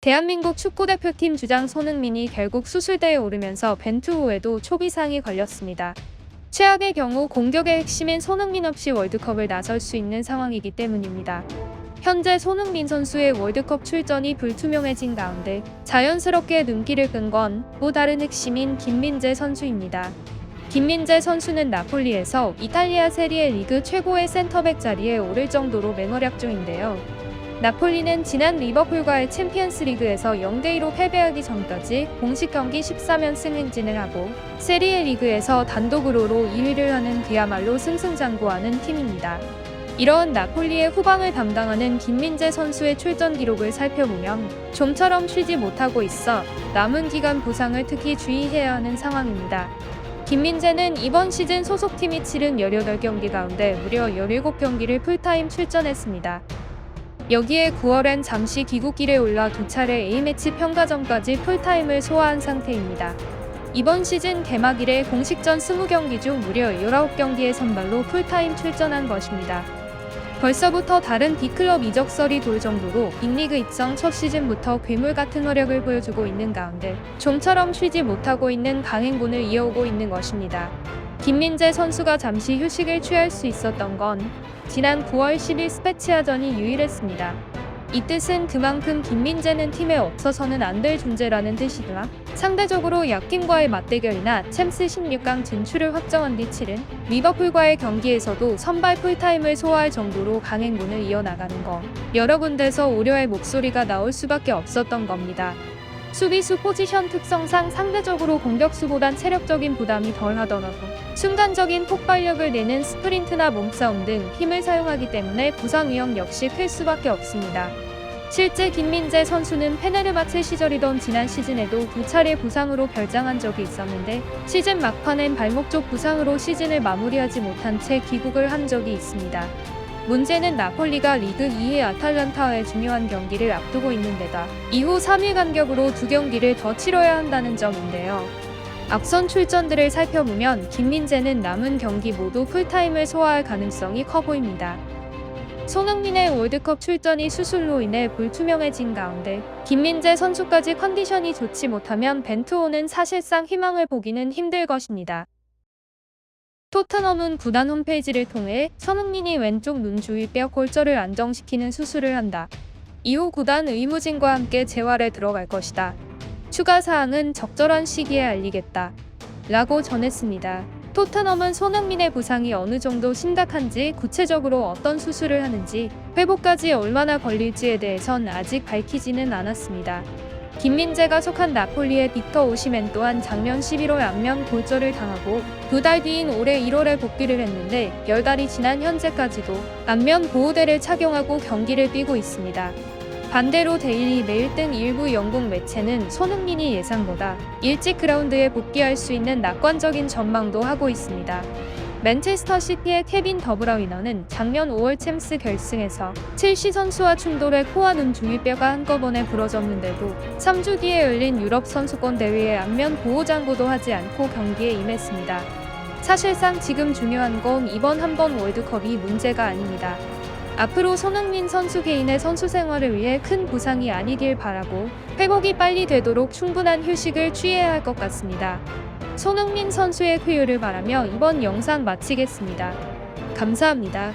대한민국 축구대표팀 주장 손흥민이 결국 수술대에 오르면서 벤투 후에도 초비상이 걸렸습니다. 최악의 경우 공격의 핵심인 손흥민 없이 월드컵을 나설 수 있는 상황이기 때문입니다. 현재 손흥민 선수의 월드컵 출전이 불투명해진 가운데 자연스럽게 눈길을 끈 건 또 다른 핵심인 김민재 선수입니다. 김민재 선수는 나폴리에서 이탈리아 세리에 리그 최고의 센터백 자리에 오를 정도로 맹활약 중인데요. 나폴리는 지난 리버풀과의 챔피언스리그에서 0대2로 패배하기 전까지 공식 경기 14연승 행진을 하고 세리에 리그에서 단독으로 2위를 하는 그야말로 승승장구하는 팀입니다. 이러한 나폴리의 후방을 담당하는 김민재 선수의 출전 기록을 살펴보면 좀처럼 쉬지 못하고 있어 남은 기간 부상을 특히 주의해야 하는 상황입니다. 김민재는 이번 시즌 소속팀이 치른 18경기 가운데 무려 17경기를 풀타임 출전했습니다. 여기에 9월엔 잠시 귀국길에 올라 2차례 A매치 평가전까지 풀타임을 소화한 상태입니다. 이번 시즌 개막 이래 공식전 20경기 중 무려 19경기에 선발로 풀타임 출전한 것입니다. 벌써부터 다른 B클럽 이적설이 돌 정도로 빅리그 입성 첫 시즌부터 괴물 같은 활약을 보여주고 있는 가운데 좀처럼 쉬지 못하고 있는 강행군을 이어오고 있는 것입니다. 김민재 선수가 잠시 휴식을 취할 수 있었던 건 지난 9월 10일 스페치아전이 유일했습니다. 이 뜻은 그만큼 김민재는 팀에 없어서는 안 될 존재라는 뜻이나 상대적으로 약팀과의 맞대결이나 챔스 16강 진출을 확정한 뒤 치른 리버풀과의 경기에서도 선발 풀타임을 소화할 정도로 강행군을 이어나가는 것, 여러 군데서 우려의 목소리가 나올 수밖에 없었던 겁니다. 수비수 포지션 특성상 상대적으로 공격수보단 체력적인 부담이 덜하더라도 순간적인 폭발력을 내는 스프린트나 몸싸움 등 힘을 사용하기 때문에 부상 위험 역시 클 수밖에 없습니다. 실제 김민재 선수는 페네르바체 시절이던 지난 시즌에도 2차례 부상으로 결장한 적이 있었는데 시즌 막판엔 발목 쪽 부상으로 시즌을 마무리하지 못한 채 귀국을 한 적이 있습니다. 문제는 나폴리가 리그 2위 아탈란타와의 중요한 경기를 앞두고 있는 데다 이후 3일 간격으로 2경기를 더 치러야 한다는 점인데요. 앞선 출전들을 살펴보면 김민재는 남은 경기 모두 풀타임을 소화할 가능성이 커 보입니다. 손흥민의 월드컵 출전이 수술로 인해 불투명해진 가운데 김민재 선수까지 컨디션이 좋지 못하면 벤투호는 사실상 희망을 보기는 힘들 것입니다. 토트넘은 구단 홈페이지를 통해 손흥민이 왼쪽 눈 주위뼈 골절을 안정시키는 수술을 한다. 이후 구단 의무진과 함께 재활에 들어갈 것이다. 추가 사항은 적절한 시기에 알리겠다. 라고 전했습니다. 토트넘은 손흥민의 부상이 어느 정도 심각한지 구체적으로 어떤 수술을 하는지 회복까지 얼마나 걸릴지에 대해선 아직 밝히지는 않았습니다. 김민재가 속한 나폴리의 빅터 오시멘 또한 작년 11월 안면 골절을 당하고 2달 뒤인 올해 1월에 복귀를 했는데 10달이 지난 현재까지도 안면 보호대를 착용하고 경기를 뛰고 있습니다. 반대로 데일리 메일 등 일부 영국 매체는 손흥민이 예상보다 일찍 그라운드에 복귀할 수 있는 낙관적인 전망도 하고 있습니다. 맨체스터 시티의 케빈 더브라위너는 작년 5월 챔스 결승에서 첼시 선수와 충돌해 코와 눈 주위뼈가 한꺼번에 부러졌는데도 3주 뒤에 열린 유럽 선수권 대회에 안면 보호 장구도 하지 않고 경기에 임했습니다. 사실상 지금 중요한 건 이번 한 번 월드컵이 문제가 아닙니다. 앞으로 손흥민 선수 개인의 선수 생활을 위해 큰 부상이 아니길 바라고 회복이 빨리 되도록 충분한 휴식을 취해야 할 것 같습니다. 손흥민 선수의 쾌유를 바라며 이번 영상 마치겠습니다. 감사합니다.